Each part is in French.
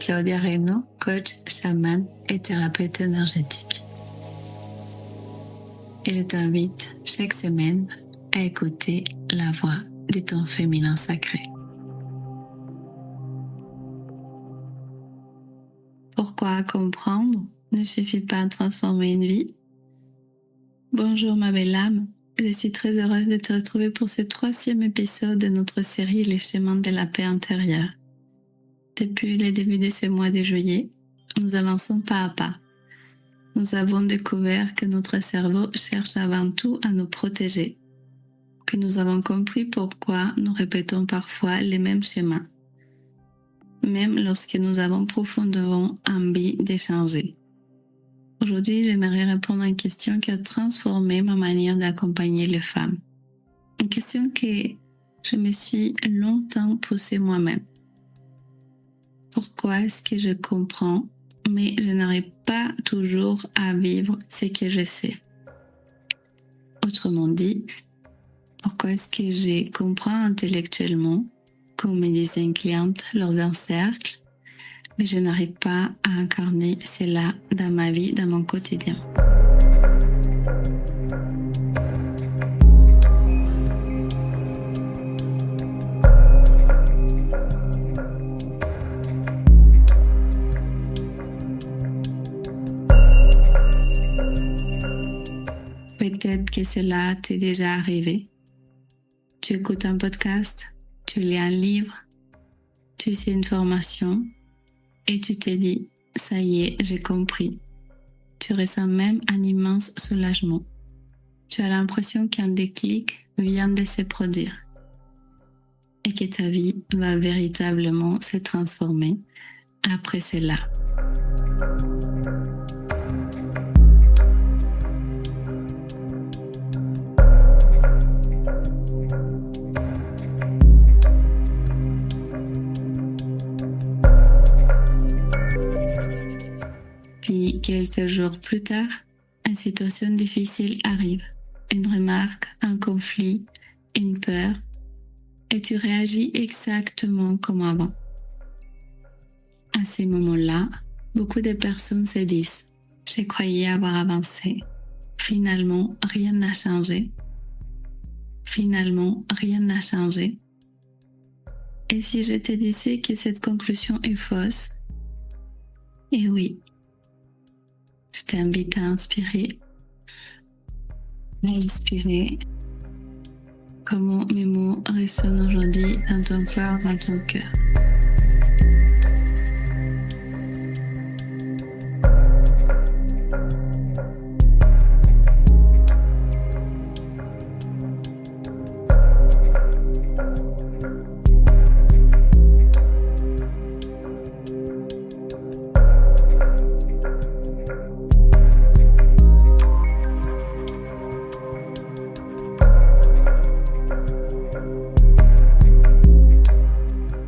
Claudia Reyno, coach, chaman et thérapeute énergétique. Et je t'invite chaque semaine à écouter la voix de ton féminin sacré. Pourquoi comprendre ne suffit pas à transformer une vie? Bonjour ma belle âme, je suis très heureuse de te retrouver pour ce 3e épisode de notre série Les chemins de la paix intérieure. Depuis le début de ce mois de juillet, nous avançons pas à pas. Nous avons découvert que notre cerveau cherche avant tout à nous protéger. Puis nous avons compris pourquoi nous répétons parfois les mêmes schémas, même lorsque nous avons profondément envie de changer. Aujourd'hui, j'aimerais répondre à une question qui a transformé ma manière d'accompagner les femmes. Une question que je me suis longtemps posée moi-même. Pourquoi est-ce que je comprends, mais je n'arrive pas toujours à vivre ce que je sais? Autrement dit, pourquoi est-ce que je comprends intellectuellement, comme me disait une cliente lors d'un cercle, mais je n'arrive pas à incarner cela dans ma vie, dans mon quotidien? Peut-être que cela t'est déjà arrivé. Tu écoutes un podcast, tu lis un livre, tu sais une formation et tu te dis « ça y est, j'ai compris ». Tu ressens même un immense soulagement. Tu as l'impression qu'un déclic vient de se produire et que ta vie va véritablement se transformer après cela. Puis, quelques jours plus tard, une situation difficile arrive. Une remarque, un conflit, une peur, et tu réagis exactement comme avant. À ces moments-là, beaucoup de personnes se disent « Je croyais avoir avancé. Finalement, rien n'a changé. Finalement, rien n'a changé. » Et si je te disais que cette conclusion est fausse? Et oui. Je t'invite à inspirer, comment mes mots résonnent aujourd'hui dans ton corps, dans ton cœur.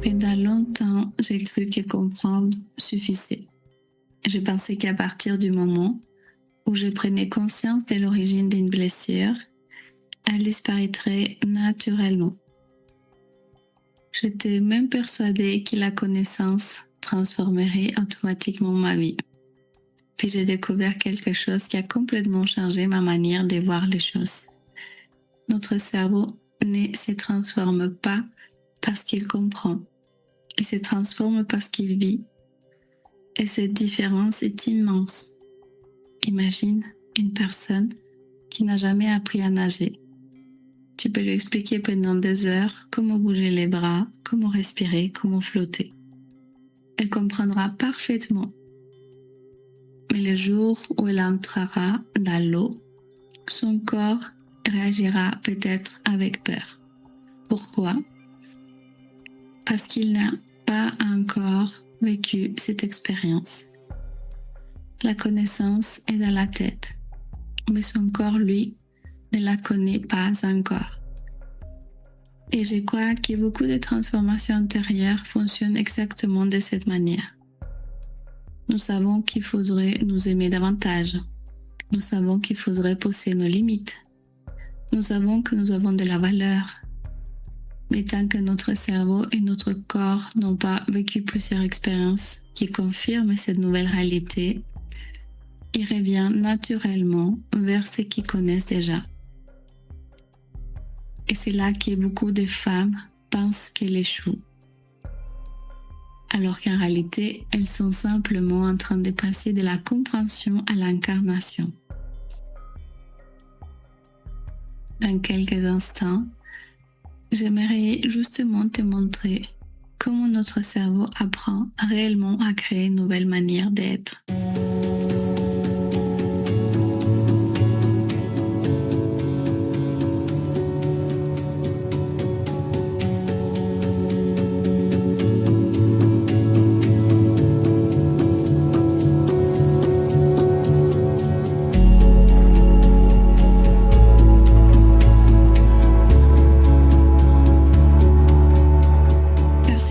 Pendant longtemps, j'ai cru que comprendre suffisait. Je pensais qu'à partir du moment où je prenais conscience de l'origine d'une blessure, elle disparaîtrait naturellement. J'étais même persuadée que la connaissance transformerait automatiquement ma vie. Puis j'ai découvert quelque chose qui a complètement changé ma manière de voir les choses. Notre cerveau ne se transforme pas parce qu'il comprend. Il se transforme parce qu'il vit. Et cette différence est immense. Imagine une personne qui n'a jamais appris à nager. Tu peux lui expliquer pendant des heures comment bouger les bras, comment respirer, comment flotter. Elle comprendra parfaitement. Mais le jour où elle entrera dans l'eau, son corps réagira peut-être avec peur. Pourquoi? Parce qu'il n'a pas encore vécu cette expérience. La connaissance est dans la tête, mais son corps, lui, ne la connaît pas encore. Et je crois que beaucoup de transformations intérieures fonctionnent exactement de cette manière. Nous savons qu'il faudrait nous aimer davantage. Nous savons qu'il faudrait poser nos limites. Nous savons que nous avons de la valeur. Mais tant que notre cerveau et notre corps n'ont pas vécu plusieurs expériences qui confirment cette nouvelle réalité, ils reviennent naturellement vers ce qu'ils connaissent déjà. Et c'est là que beaucoup de femmes pensent qu'elles échouent. Alors qu'en réalité, elles sont simplement en train de passer de la compréhension à l'incarnation. Dans quelques instants, j'aimerais justement te montrer comment notre cerveau apprend réellement à créer une nouvelle manière d'être.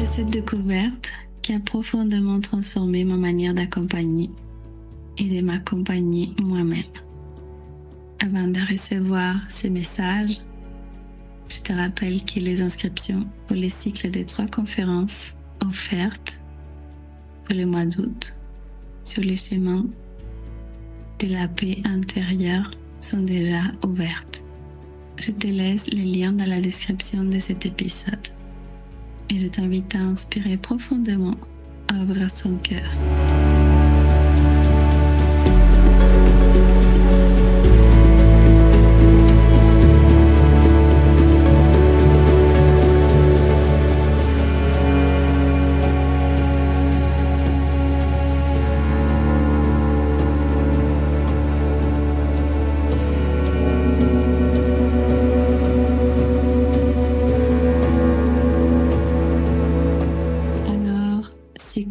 Cette découverte qui a profondément transformé ma manière d'accompagner et de m'accompagner moi-même. Avant de recevoir ces messages, je te rappelle que les inscriptions pour les cycles des 3 conférences offertes pour le mois d'août sur le chemin de la paix intérieure sont déjà ouvertes. Je te laisse les liens dans la description de cet épisode. Et je t'invite à inspirer profondément, à ouvrir ton cœur.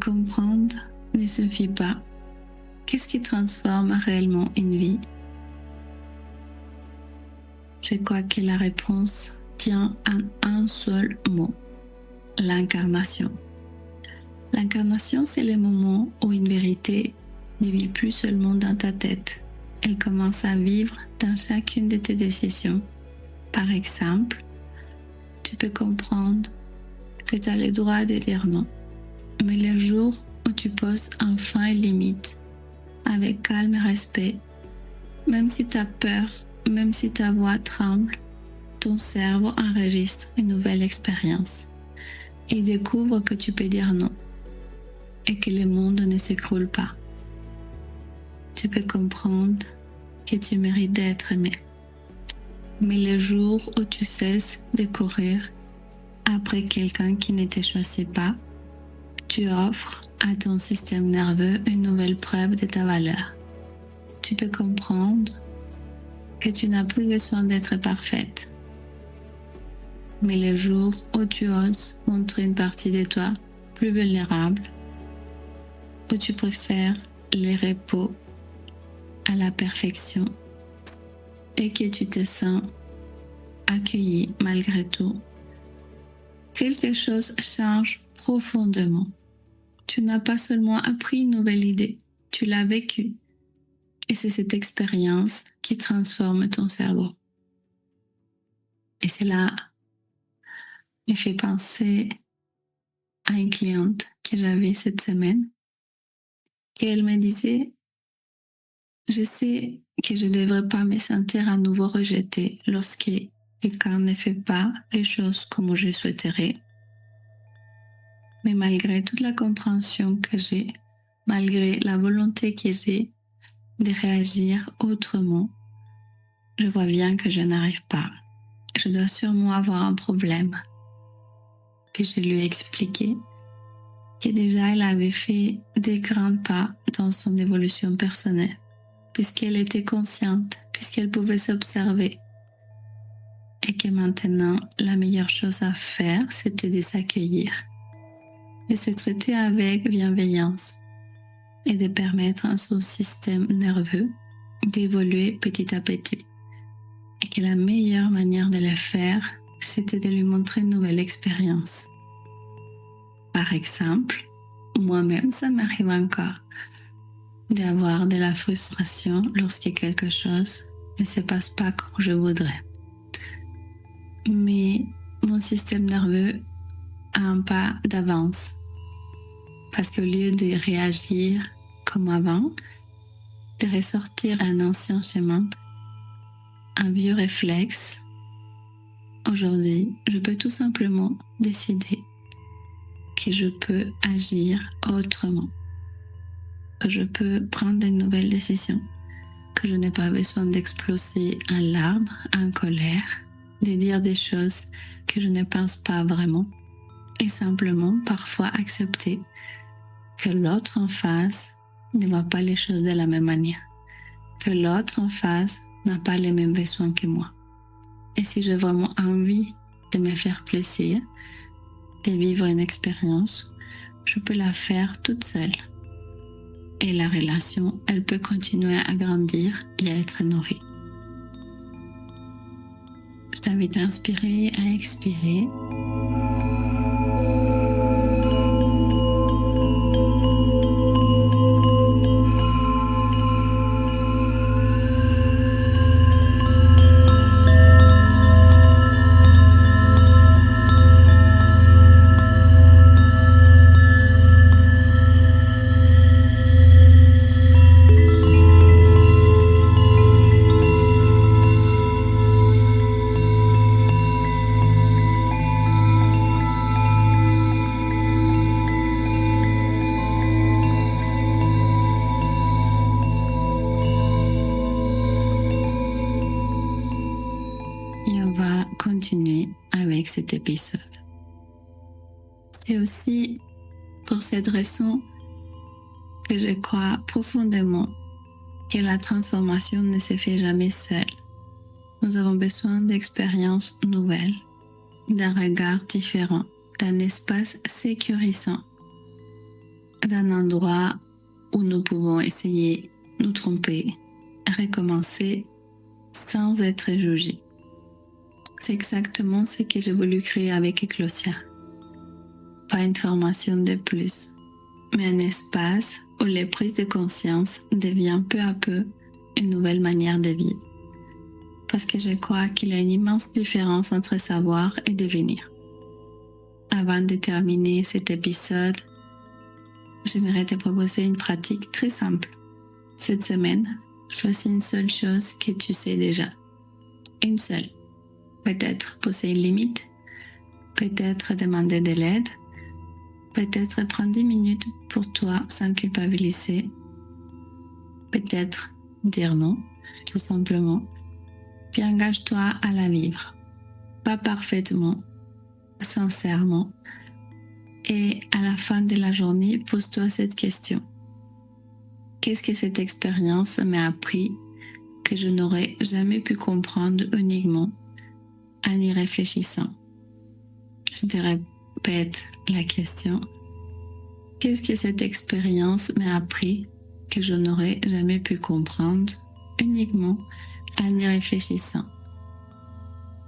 Comprendre ne suffit pas. Qu'est-ce qui transforme réellement une vie? Je crois que la réponse tient en un seul mot: l'incarnation. L'incarnation, c'est le moment où une vérité ne vit plus seulement dans ta tête. Elle commence à vivre dans chacune de tes décisions. Par exemple, tu peux comprendre que tu as le droit de dire non. Mais le jour où tu poses enfin une limite, avec calme et respect, même si tu as peur, même si ta voix tremble, ton cerveau enregistre une nouvelle expérience et découvre que tu peux dire non et que le monde ne s'écroule pas. Tu peux comprendre que tu mérites d'être aimé. Mais le jour où tu cesses de courir après quelqu'un qui ne te choisit pas, tu offres à ton système nerveux une nouvelle preuve de ta valeur. Tu peux comprendre que tu n'as plus besoin d'être parfaite. Mais le jour où tu oses montrer une partie de toi plus vulnérable, où tu préfères le repos à la perfection et que tu te sens accueilli malgré tout, quelque chose change profondément. Tu n'as pas seulement appris une nouvelle idée, tu l'as vécue. Et c'est cette expérience qui transforme ton cerveau. Et cela me fait penser à une cliente que j'avais cette semaine. Et elle me disait: je sais que je ne devrais pas me sentir à nouveau rejetée lorsque quelqu'un ne fait pas les choses comme je souhaiterais. Mais malgré toute la compréhension que j'ai, malgré la volonté que j'ai de réagir autrement, je vois bien que je n'arrive pas. Je dois sûrement avoir un problème. Puis je lui ai expliqué que déjà elle avait fait des grands pas dans son évolution personnelle, puisqu'elle était consciente, puisqu'elle pouvait s'observer. Et que maintenant, la meilleure chose à faire, c'était de s'accueillir, de se traiter avec bienveillance et de permettre à son système nerveux d'évoluer petit à petit. Et que la meilleure manière de le faire, c'était de lui montrer une nouvelle expérience. Par exemple, moi-même, ça m'arrive encore d'avoir de la frustration lorsque quelque chose ne se passe pas comme je voudrais. Mais mon système nerveux a un pas d'avance. Parce qu'au lieu de réagir comme avant, de ressortir un ancien schéma, un vieux réflexe, aujourd'hui, je peux tout simplement décider que je peux agir autrement, que je peux prendre de nouvelles décisions, que je n'ai pas besoin d'exploser en larmes, en colère, de dire des choses que je ne pense pas vraiment, et simplement parfois accepter que l'autre en face ne voit pas les choses de la même manière, que l'autre en face n'a pas les mêmes besoins que moi. Et si j'ai vraiment envie de me faire plaisir, de vivre une expérience, je peux la faire toute seule. Et la relation, elle peut continuer à grandir et à être nourrie. Je t'invite à inspirer, à expirer. Continuer avec cet épisode. C'est aussi pour cette raison que je crois profondément que la transformation ne se fait jamais seule. Nous avons besoin d'expériences nouvelles, d'un regard différent, d'un espace sécurisant, d'un endroit où nous pouvons essayer, nous tromper, recommencer sans être jugés. C'est exactement ce que j'ai voulu créer avec Eclosia. Pas une formation de plus, mais un espace où les prises de conscience deviennent peu à peu une nouvelle manière de vivre. Parce que je crois qu'il y a une immense différence entre savoir et devenir. Avant de terminer cet épisode, j'aimerais te proposer une pratique très simple. Cette semaine, choisis une seule chose que tu sais déjà. Une seule. Peut-être poser une limite, peut-être demander de l'aide, peut-être prendre 10 minutes pour toi sans culpabiliser, peut-être dire non, tout simplement, puis engage-toi à la vivre, pas parfaitement, sincèrement, et à la fin de la journée, pose-toi cette question. Qu'est-ce que cette expérience m'a appris que je n'aurais jamais pu comprendre uniquement en y réfléchissant? Je te répète la question. Qu'est-ce que cette expérience m'a appris que je n'aurais jamais pu comprendre uniquement en y réfléchissant?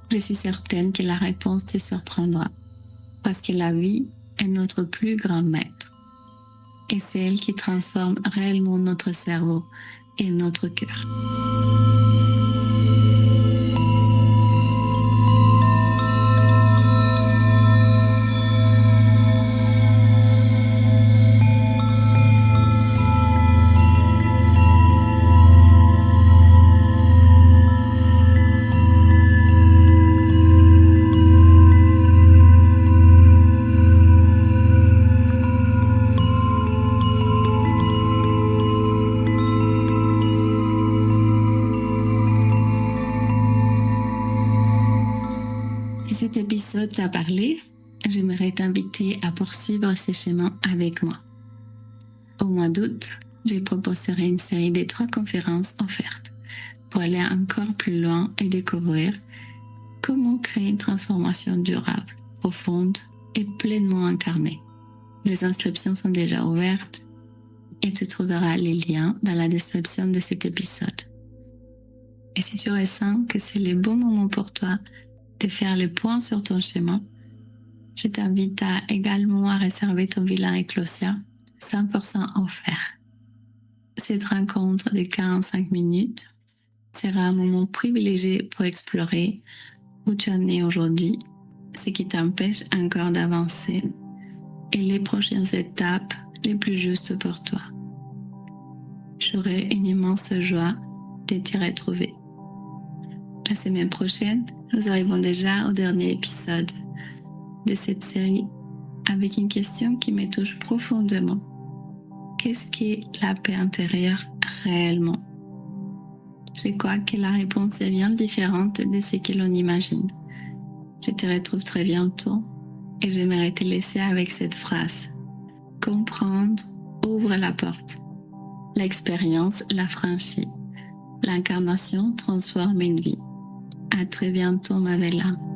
Je suis certaine que la réponse te surprendra parce que la vie est notre plus grand maître et c'est elle qui transforme réellement notre cerveau et notre cœur. Si cet épisode t'a parlé, j'aimerais t'inviter à poursuivre ce chemin avec moi. Au mois d'août, je proposerai une série de 3 conférences offertes pour aller encore plus loin et découvrir comment créer une transformation durable, profonde et pleinement incarnée. Les inscriptions sont déjà ouvertes et tu trouveras les liens dans la description de cet épisode. Et si tu ressens que c'est le bon moment pour toi de faire le point sur ton chemin, je t'invite également à réserver ton bilan Eclosia 100% offert. Cette rencontre de 45 minutes sera un moment privilégié pour explorer où tu en es aujourd'hui, ce qui t'empêche encore d'avancer et les prochaines étapes les plus justes pour toi. J'aurai une immense joie de t'y retrouver. La semaine prochaine, nous arrivons déjà au dernier épisode de cette série avec une question qui me touche profondément. Qu'est-ce qu'est la paix intérieure réellement? Je crois que la réponse est bien différente de ce que l'on imagine. Je te retrouve très bientôt et j'aimerais te laisser avec cette phrase. Comprendre ouvre la porte. L'expérience la franchit. L'incarnation transforme une vie. À très bientôt, ma belle âme.